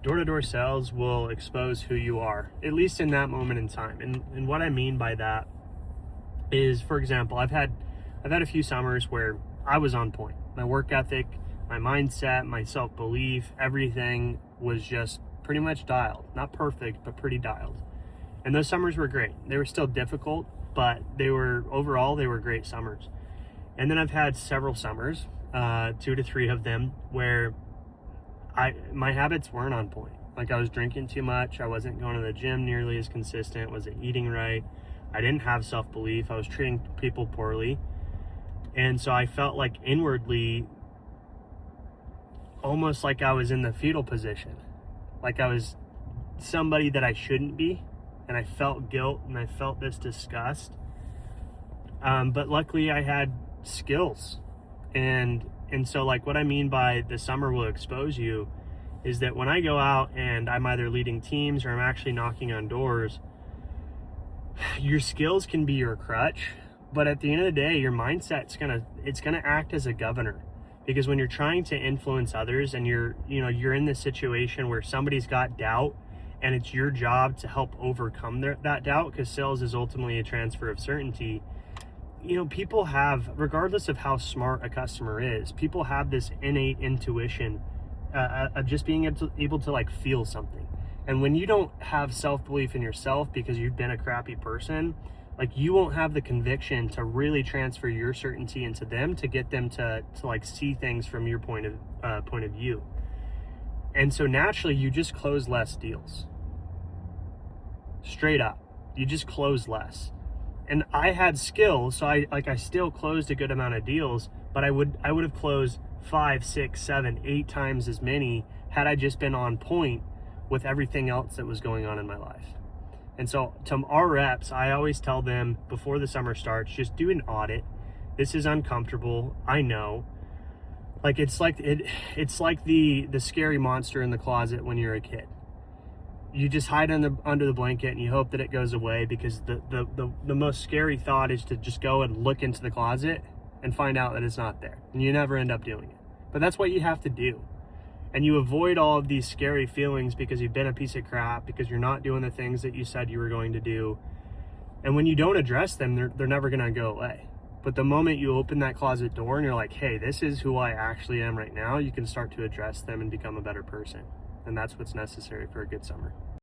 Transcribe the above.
door-to-door sales will expose who you are, at least in that moment in time. And what I mean by that is, for example, I've had a few summers where I was on point. My work ethic, my mindset, my self-belief, everything was just pretty much dialed. Not perfect, but pretty dialed. And those summers were great. They were still difficult, but overall they were great summers. And then I've had several summers, 2 to 3 of them, where my habits weren't on point. Like, I was drinking too much, I wasn't going to the gym nearly as consistent, wasn't eating right, I didn't have self-belief, I was treating people poorly. And so I felt like inwardly, almost like I was in the fetal position, like I was somebody that I shouldn't be, and I felt guilt and I felt this disgust. But luckily I had skills, and so, like, what I mean by the summer will expose you is that when I go out and I'm either leading teams or I'm actually knocking on doors, your skills can be your crutch, but at the end of the day, your mindset's gonna act as a governor. Because when you're trying to influence others and you're in this situation where somebody's got doubt, and it's your job to help overcome that doubt, because sales is ultimately a transfer of certainty. People have, regardless of how smart a customer is, people have this innate intuition of just being able to like feel something. And when you don't have self-belief in yourself because you've been a crappy person, like, you won't have the conviction to really transfer your certainty into them to get them to like see things from your point of view. And so naturally you just close less deals. Straight up, you just close less. And I had skills, so I still closed a good amount of deals, but I would have closed 5, 6, 7, 8 times as many had I just been on point with everything else that was going on in my life. And so to our reps, I always tell them before the summer starts, just do an audit. This is uncomfortable, I know. Like, it's like the scary monster in the closet when you're a kid. You just hide under the blanket and you hope that it goes away, because the most scary thought is to just go and look into the closet and find out that it's not there, and you never end up doing it. But that's what you have to do. And you avoid all of these scary feelings because you've been a piece of crap, because you're not doing the things that you said you were going to do. And when you don't address them, they're never going to go away. But the moment you open that closet door and you're like, hey, this is who I actually am right now, you can start to address them and become a better person. And that's what's necessary for a good summer.